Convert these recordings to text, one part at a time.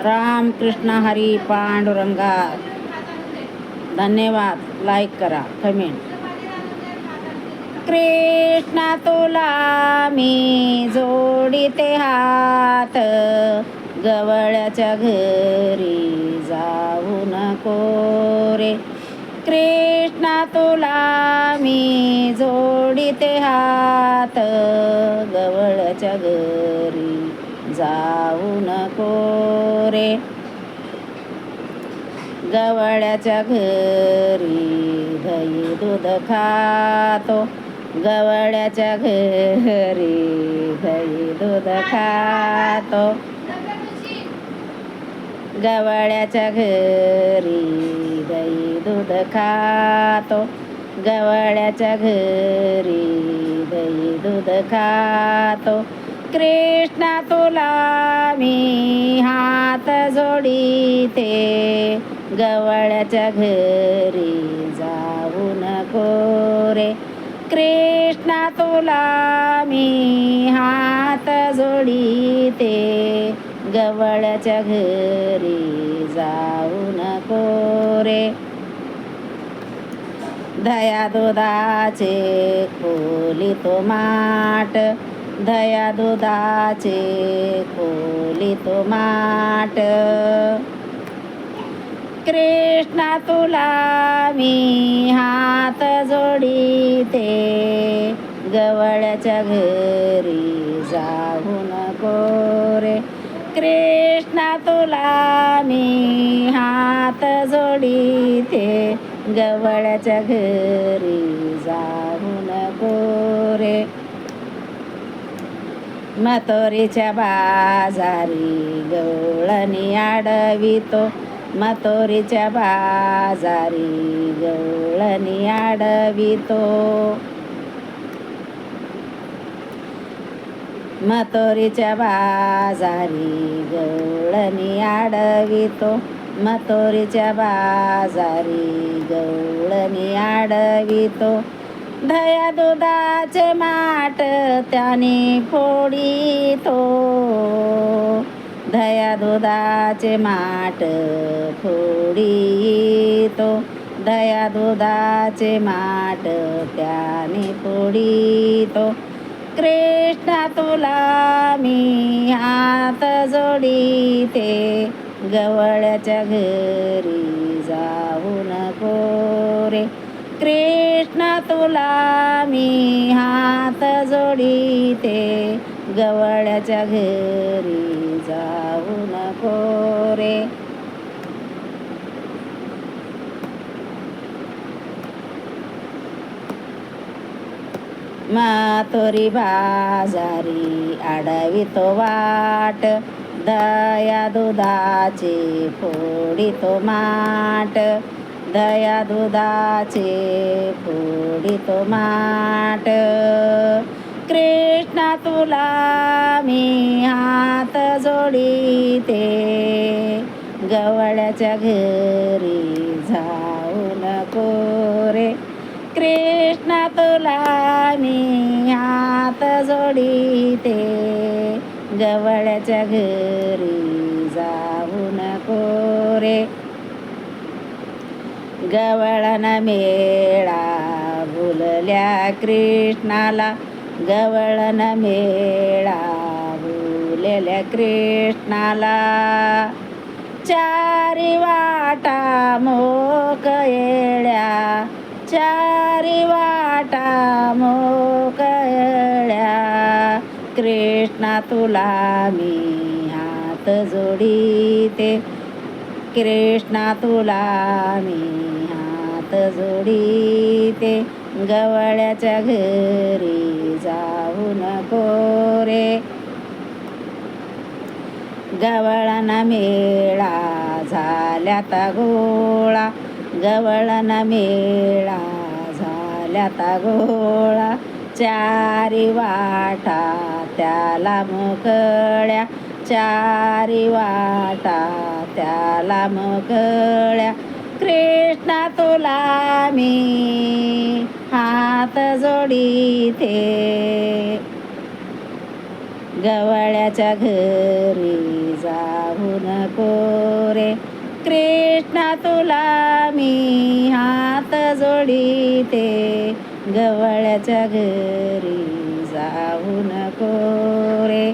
राम कृष्ण हरी पांडुरंगा. धन्यवाद. लाईक करा, कमेंट. कृष्णा तुला मी जोडीते हात, गवळ्याच्या घरी जाऊ नको रे. कृष्णा तुला मी जोडीते हात, गवळ्याच्या घरी जाऊ नको रे. गवळ्याच्या घरी दही दूध खातो, गवळ्याच्या घरी दही दूध खातो. गवळ्याच्या घरी दही दूध खातो, गवळ्याच्या घरी दही दूध खातो. कृष्णा तुला मी हात जोडीते, गवळ्याच्या घरी जाऊ नको रे. कृष्णा तुला मी हात जोडीते, गवळ्याच्या घरी जाऊ नको रे. दया दुधाचे खोली तो माठ, दया दुधाचे खोली तो माठ. कृष्णा तुला मी हात जोडीते, गवळ्याच्या घरी जाऊ नको रे. कृष्णा तुला मी हात जोडीते, गवळ्याच्या घरी जाऊ नको रे. मथुरेच्या बाजारी गवळणी आडवितो, मथुरेच्या बाजारी गवळणी आडवितो. मथुरेच्या बाजारी गवळणी आडवितो, मथुरेच्या बाजारी गवळणी आडवितो. दया दुधाचे माठ त्याने फोडितो, दया दुधाचे माठ फोडितो, दया दुधाचे माठ त्याने फोडितो. कृष्णा तुला मी हात जोडीते, गवळ्याच्या घरी जाऊ नको रे. कृष्णा तुला मी हात जोडीते, गवळ्याच्या घरी जाऊ नको रे. मथुरी बाजारी आडवितो वाट, दया दुधाचे फोडितो माठ, दया दुधाचे फोडितो माठ. कृष्णा तुला मी हात जोडीते, गवळ्याच्या घरी जाऊ नको रे. कृष्णा तुला मी हात जोडीते, गवळ्याच्या घरी जाऊ नको रे. गवळण मेळा भुलल्या कृष्णाला, गवळण मेळा भुलल्या कृष्णाला. चारी वाटा मोकळ्या, चारी वाटा मोकळ्या. कृष्णा तुला मी हात जोडीते, कृष्णा तुला मी हात जोडीते, गवळ्याच्या घरी जाऊ नको रे. गवळण मेळा झाल्याता गोळा, गवळण मेळा झाल्याता गोळा. चारी वाटा त्याला मोकळ्या, चारी वाटा त्याला मोकळ्या. कृष्णा तुला मी हात जोडीते, गवळ्याच्या घरी जाऊ नको रे. कृष्णा तुला मी हात जोडीते, गवळ्याच्या घरी जाऊ नको रे.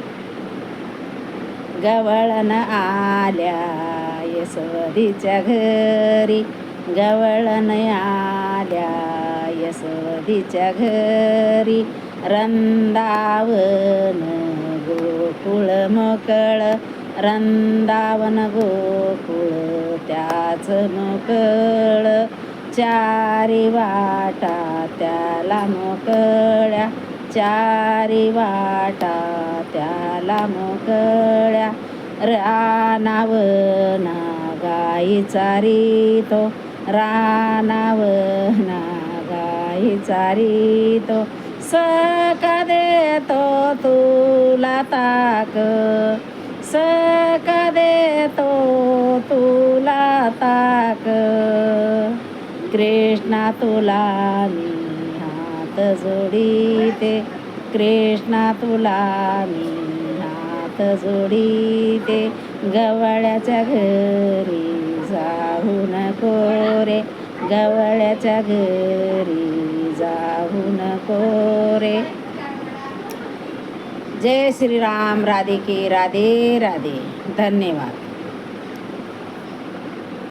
गवळण आल्या यशोदीच्या घरी, गवळण आल्या यशोदीच्या घरी. रंदावन गोकुळ मोकळ, रंदावन गोकुळ त्याच मोकळ. चारी वाटा त्याला मोकळ्या, चारी वाटा त्याला मोकळ्या. रानावना गाई चारितो, रानावना गाई चारितो. सका देतो तुला ताक, सका देतो तुला ताक. कृष्णा तुला मी हात जोडीते, कृष्णा तुला मी हात जोडीते. गवळ्याच्या घरी जाऊ नको रे, गवळ्याच्या घरी जाऊ नको रे. जय श्रीराम. राधे की राधे राधे. धन्यवाद.